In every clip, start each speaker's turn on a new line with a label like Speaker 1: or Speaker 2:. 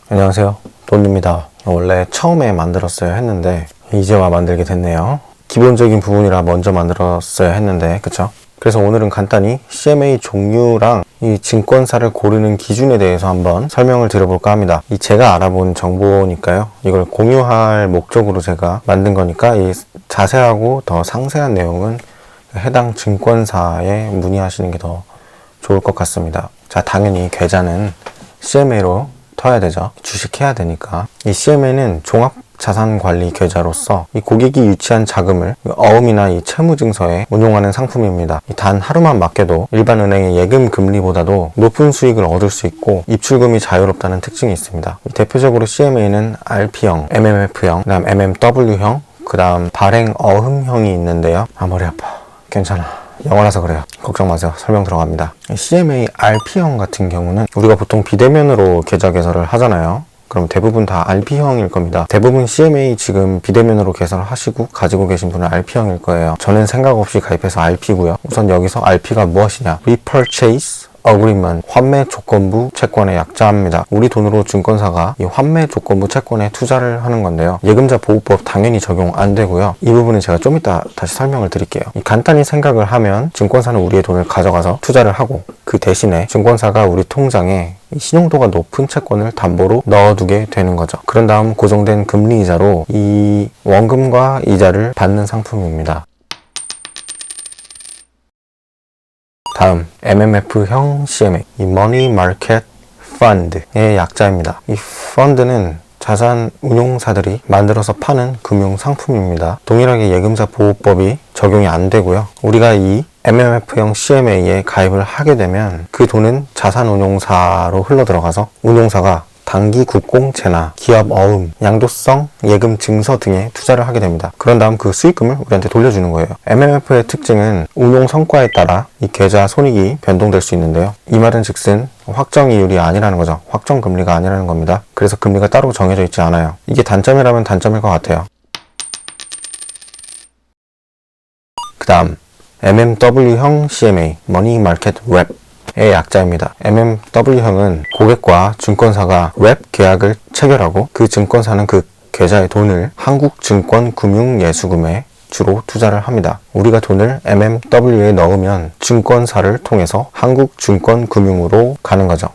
Speaker 1: 안녕하세요, 돈입니다. 원래 처음에 만들었어야 했는데 이제와 만들게 됐네요. 기본적인 부분이라 먼저 만들었어야 했는데, 그쵸? 그래서 오늘은 간단히 CMA 종류랑 이 증권사를 고르는 기준에 대해서 한번 설명을 드려볼까 합니다. 이 제가 알아본 정보니까요, 이걸 공유할 목적으로 제가 만든 거니까 이 자세하고 더 상세한 내용은 해당 증권사에 문의하시는 게 더 좋을 것 같습니다. 자, 당연히 계좌는 CMA로 터야 되죠. 주식해야 되니까. 이 CMA는 종합자산관리 계좌로서 이 고객이 유치한 자금을 어음이나 이 채무증서에 운용하는 상품입니다. 단 하루만 맡겨도 일반 은행의 예금 금리보다도 높은 수익을 얻을 수 있고 입출금이 자유롭다는 특징이 있습니다. 대표적으로 CMA는 RP형, MMF형, 그다음 MMW형, 그다음 발행 어음형이 있는데요. 머리 아파. 괜찮아. 영어라서 그래요. 걱정 마세요. 설명 들어갑니다. CMA RP형 같은 경우는 우리가 보통 비대면으로 계좌 개설을 하잖아요. 그럼 대부분 다 RP형일 겁니다. 대부분 CMA 지금 비대면으로 개설을 하시고 가지고 계신 분은 RP형일 거예요. 저는 생각 없이 가입해서 RP고요. 우선 여기서 RP가 무엇이냐? Repurchase Agreement, 환매 조건부 채권의 약자입니다. 우리 돈으로 증권사가 이 환매 조건부 채권에 투자를 하는 건데요. 예금자 보호법 당연히 적용 안 되고요. 이 부분은 제가 좀 이따 다시 설명을 드릴게요. 간단히 생각을 하면 증권사는 우리의 돈을 가져가서 투자를 하고 그 대신에 증권사가 우리 통장에 신용도가 높은 채권을 담보로 넣어두게 되는 거죠. 그런 다음 고정된 금리이자로 이 원금과 이자를 받는 상품입니다. 다음 MMF형 CMA, 이 Money Market Fund의 약자입니다. 이 펀드는 자산 운용사들이 만들어서 파는 금융 상품입니다. 동일하게 예금자 보호법이 적용이 안 되고요. 우리가 이 MMF형 CMA에 가입을 하게 되면 그 돈은 자산 운용사로 흘러 들어가서 운용사가 단기 국공채나 기업 어음, 양도성 예금 증서 등에 투자를 하게 됩니다. 그런 다음 그 수익금을 우리한테 돌려주는 거예요. MMF의 특징은 운용 성과에 따라 이 계좌 손익이 변동될 수 있는데요. 이 말은 즉슨 확정 이율이 아니라는 거죠. 확정 금리가 아니라는 겁니다. 그래서 금리가 따로 정해져 있지 않아요. 이게 단점이라면 단점일 것 같아요. 그 다음 MMW형 CMA, Money Market Wrap 의 약자입니다. MMW형은 고객과 증권사가 랩 계약을 체결하고 그 증권사는 그 계좌의 돈을 한국증권금융예수금에 주로 투자를 합니다. 우리가 돈을 MMW에 넣으면 증권사를 통해서 한국증권금융으로 가는 거죠.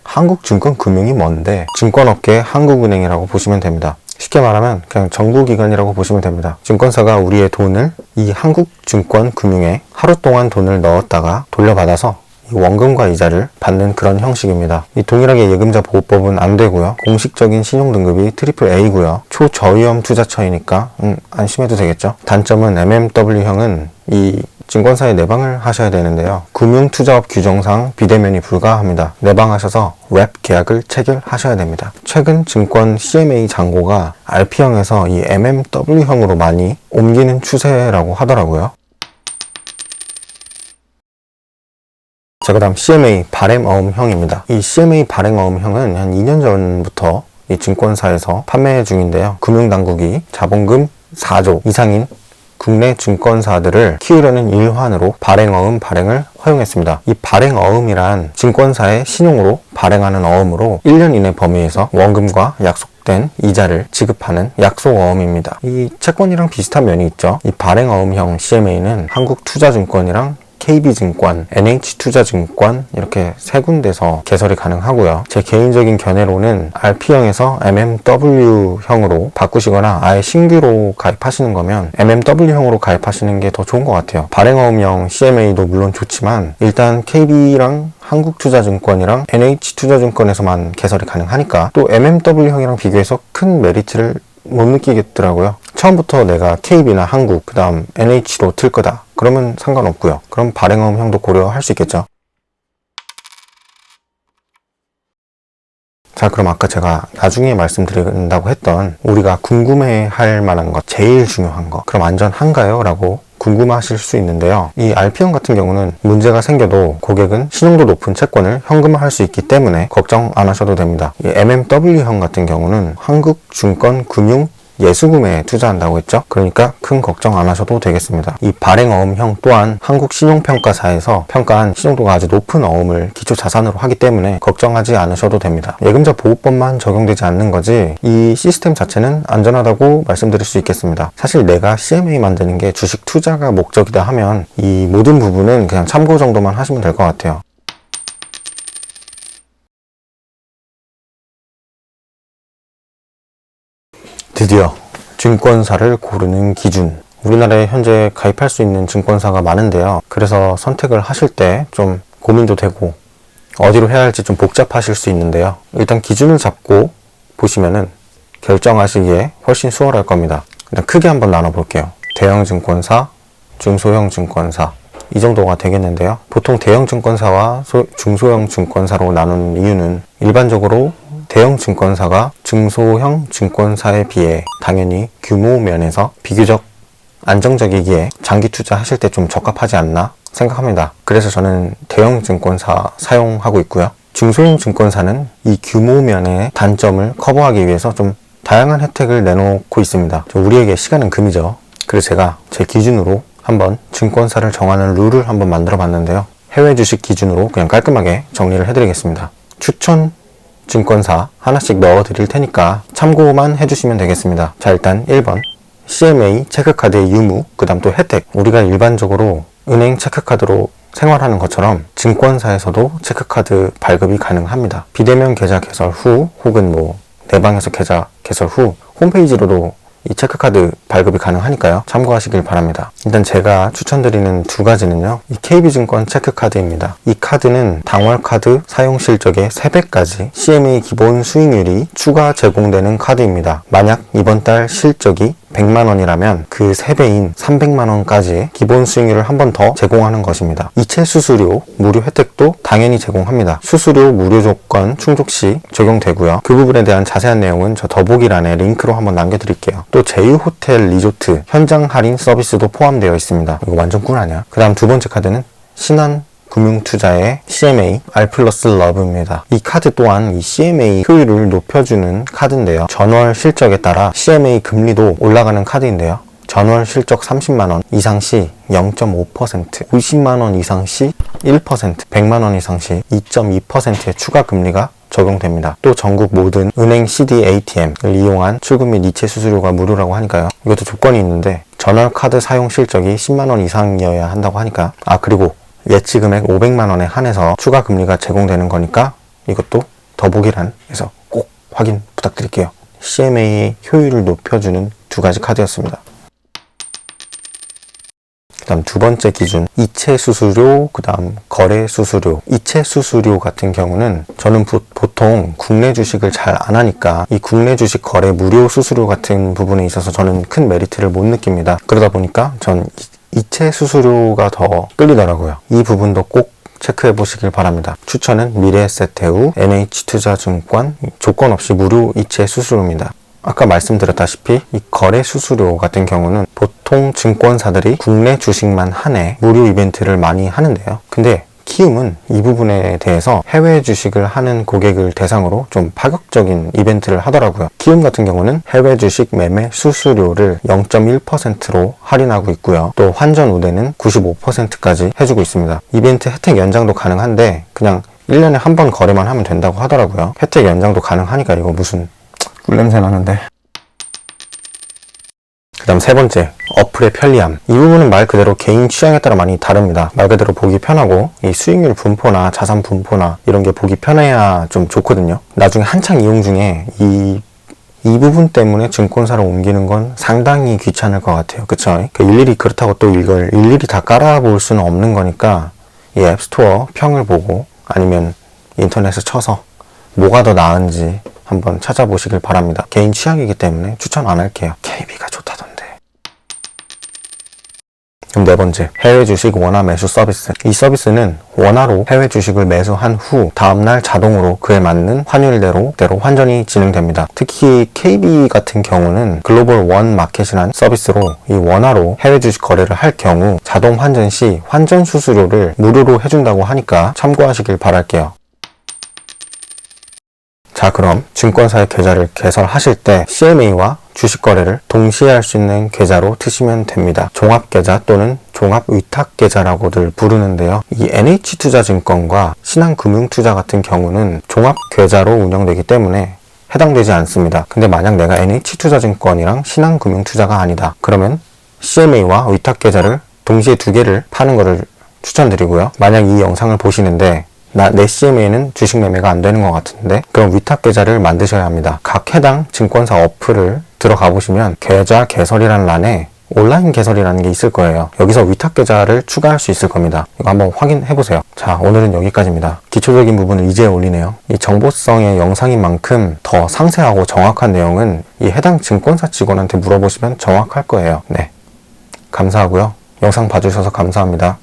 Speaker 1: 한국증권금융이 뭔데? 증권업계 한국은행이라고 보시면 됩니다. 쉽게 말하면 그냥 정부기관이라고 보시면 됩니다. 증권사가 우리의 돈을 이 한국증권금융에 하루 동안 돈을 넣었다가 돌려받아서 원금과 이자를 받는 그런 형식입니다. 이 동일하게 예금자 보호법은 안 되고요. 공식적인 신용등급이 AAA고요. 초저위험 투자처이니까 안심해도 되겠죠. 단점은 MMW형은 이 증권사에 내방을 하셔야 되는데요. 금융투자업 규정상 비대면이 불가합니다. 내방하셔서 랩 계약을 체결하셔야 됩니다. 최근 증권 CMA 잔고가 RP형에서 이 MMW형으로 많이 옮기는 추세라고 하더라고요. 자, 그 다음 CMA 발행어음형입니다. 이 CMA 발행어음형은 한 2년 전부터 이 증권사에서 판매 중인데요. 금융당국이 자본금 4조 이상인 국내 증권사들을 키우려는 일환으로 발행어음 발행을 허용했습니다. 이 발행어음이란 증권사의 신용으로 발행하는 어음으로 1년 이내 범위에서 원금과 약속된 이자를 지급하는 약속어음입니다. 이 채권이랑 비슷한 면이 있죠. 이 발행어음형 CMA는 한국투자증권이랑 KB증권, NH투자증권 이렇게 세 군데서 개설이 가능하고요. 제 개인적인 견해로는 RP형에서 MMW형으로 바꾸시거나 아예 신규로 가입하시는 거면 MMW형으로 가입하시는 게 더 좋은 것 같아요. 발행어음형 CMA도 물론 좋지만 일단 KB랑 한국투자증권이랑 NH투자증권에서만 개설이 가능하니까 또 MMW형이랑 비교해서 큰 메리트를 못 느끼겠더라고요. 처음부터 내가 KB나 한국, 그 다음 NH로 틀 거다. 그러면 상관없고요. 그럼 발행어음형도 고려할 수 있겠죠. 자, 그럼 아까 제가 나중에 말씀드린다고 했던 우리가 궁금해할 만한 것, 제일 중요한 것, 그럼 안전한가요? 라고 궁금하실 수 있는데요. 이 RP형 같은 경우는 문제가 생겨도 고객은 신용도 높은 채권을 현금화할 수 있기 때문에 걱정 안 하셔도 됩니다. 이 MMW형 같은 경우는 한국증권금융 예수금에 투자한다고 했죠. 그러니까 큰 걱정 안 하셔도 되겠습니다. 이 발행어음형 또한 한국신용평가사에서 평가한 신용도가 아주 높은 어음을 기초자산으로 하기 때문에 걱정하지 않으셔도 됩니다. 예금자 보호법만 적용되지 않는 거지 이 시스템 자체는 안전하다고 말씀드릴 수 있겠습니다. 사실 내가 CMA 만드는 게 주식 투자가 목적이다 하면 이 모든 부분은 그냥 참고 정도만 하시면 될 것 같아요. 드디어 증권사를 고르는 기준. 우리나라에 현재 가입할 수 있는 증권사가 많은데요. 그래서 선택을 하실 때 좀 고민도 되고 어디로 해야 할지 좀 복잡하실 수 있는데요. 일단 기준을 잡고 보시면은 결정하시기에 훨씬 수월할 겁니다. 일단 크게 한번 나눠볼게요. 대형 증권사, 중소형 증권사 이 정도가 되겠는데요. 보통 대형 증권사와 중소형 증권사로 나누는 이유는 일반적으로 대형 증권사가 중소형 증권사에 비해 당연히 규모 면에서 비교적 안정적이기에 장기 투자하실 때 좀 적합하지 않나 생각합니다. 그래서 저는 대형 증권사 사용하고 있고요. 중소형 증권사는 이 규모 면의 단점을 커버하기 위해서 좀 다양한 혜택을 내놓고 있습니다. 우리에게 시간은 금이죠. 그래서 제가 제 기준으로 한번 증권사를 정하는 룰을 한번 만들어 봤는데요. 해외 주식 기준으로 그냥 깔끔하게 정리를 해드리겠습니다. 추천 증권사 하나씩 넣어 드릴 테니까 참고만 해주시면 되겠습니다. 자, 일단 1번 CMA 체크카드의 유무, 그 다음 또 혜택. 우리가 일반적으로 은행 체크카드로 생활하는 것처럼 증권사에서도 체크카드 발급이 가능합니다. 비대면 계좌 개설 후 혹은 내 방에서 계좌 개설 후 홈페이지로도 이 체크카드 발급이 가능하니까요. 참고하시길 바랍니다. 일단 제가 추천드리는 두 가지는요. 이 KB증권 체크카드입니다. 이 카드는 당월카드 사용 실적의 3배까지 CMA 기본 수익률이 추가 제공되는 카드입니다. 만약 이번 달 실적이 100만원이라면 그 3배인 300만원까지의 기본 수익률을 한 번 더 제공하는 것입니다. 이체 수수료 무료 혜택도 당연히 제공합니다. 수수료 무료 조건 충족 시 적용되고요. 그 부분에 대한 자세한 내용은 저 더보기란에 링크로 한번 남겨드릴게요. 또 제휴호텔 리조트 현장 할인 서비스도 포함되어 있습니다. 이거 완전 꿀 아니야? 그 다음 두 번째 카드는 신한 금융투자의 CMA R 플러스 러브입니다. 이 카드 또한 이 CMA 효율을 높여주는 카드인데요. 전월 실적에 따라 CMA 금리도 올라가는 카드인데요. 전월 실적 30만원 이상 시 0.5%, 50만원 이상 시 1%, 100만원 이상 시 2.2%의 추가 금리가 적용됩니다. 또 전국 모든 은행 CD ATM을 이용한 출금 및 이체 수수료가 무료라고 하니까요. 이것도 조건이 있는데 전월 카드 사용 실적이 10만원 이상이어야 한다고 하니까 그리고 예치 금액 500만원에 한해서 추가 금리가 제공되는 거니까 이것도 더보기란에서 꼭 확인 부탁드릴게요. CMA의 효율을 높여주는 두 가지 카드였습니다. 그 다음 두 번째 기준 이체 수수료, 그 다음 거래 수수료. 이체 수수료 같은 경우는 저는 보통 국내 주식을 잘 안 하니까 이 국내 주식 거래 무료 수수료 같은 부분에 있어서 저는 큰 메리트를 못 느낍니다. 그러다 보니까 전 이체 수수료가 더 끌리더라고요. 이 부분도 꼭 체크해 보시길 바랍니다. 추천은 미래에셋태우, NH투자증권 조건 없이 무료 이체 수수료입니다. 아까 말씀드렸다시피 이 거래 수수료 같은 경우는 보통 증권사들이 국내 주식만 한해 무료 이벤트를 많이 하는데요. 근데 키움은 이 부분에 대해서 해외 주식을 하는 고객을 대상으로 좀 파격적인 이벤트를 하더라고요. 키움 같은 경우는 해외 주식 매매 수수료를 0.1%로 할인하고 있고요. 또 환전 우대는 95%까지 해주고 있습니다. 이벤트 혜택 연장도 가능한데 그냥 1년에 한 번 거래만 하면 된다고 하더라고요. 혜택 연장도 가능하니까 이거 무슨 꿀냄새 나는데. 그 다음 세 번째, 어플의 편리함. 이 부분은 말 그대로 개인 취향에 따라 많이 다릅니다. 말 그대로 보기 편하고 이 수익률 분포나 자산 분포나 이런 게 보기 편해야 좀 좋거든요. 나중에 한창 이용 중에 이 부분 때문에 증권사를 옮기는 건 상당히 귀찮을 것 같아요. 그쵸? 일일이 그렇다고 또 이걸 일일이 다 깔아볼 수는 없는 거니까 이 앱스토어 평을 보고 아니면 인터넷에 쳐서 뭐가 더 나은지 한번 찾아보시길 바랍니다. 개인 취향이기 때문에 추천 안 할게요. KB가 좋다던데. 그럼 네 번째, 해외 주식 원화 매수 서비스. 이 서비스는 원화로 해외 주식을 매수한 후 다음날 자동으로 그에 맞는 환율대로 환전이 진행됩니다. 특히 KB 같은 경우는 글로벌 원 마켓이라는 서비스로 이 원화로 해외 주식 거래를 할 경우 자동 환전 시 환전 수수료를 무료로 해준다고 하니까 참고하시길 바랄게요. 자, 그럼 증권사의 계좌를 개설하실 때 CMA와 주식 거래를 동시에 할 수 있는 계좌로 트시면 됩니다. 종합계좌 또는 종합위탁계좌라고들 부르는데요. 이 NH투자증권과 신한금융투자 같은 경우는 종합계좌로 운영되기 때문에 해당되지 않습니다. 근데 만약 내가 NH투자증권이랑 신한금융투자가 아니다. 그러면 CMA와 위탁계좌를 동시에 두 개를 파는 것을 추천드리고요. 만약 이 영상을 보시는데 내 CMA는 주식 매매가 안 되는 것 같은데 그럼 위탁계좌를 만드셔야 합니다. 각 해당 증권사 어플을 들어가 보시면 계좌 개설이라는 란에 온라인 개설이라는 게 있을 거예요. 여기서 위탁계좌를 추가할 수 있을 겁니다. 이거 한번 확인해 보세요. 자, 오늘은 여기까지입니다. 기초적인 부분을 이제 올리네요. 이 정보성의 영상인 만큼 더 상세하고 정확한 내용은 이 해당 증권사 직원한테 물어보시면 정확할 거예요. 네, 감사하고요. 영상 봐주셔서 감사합니다.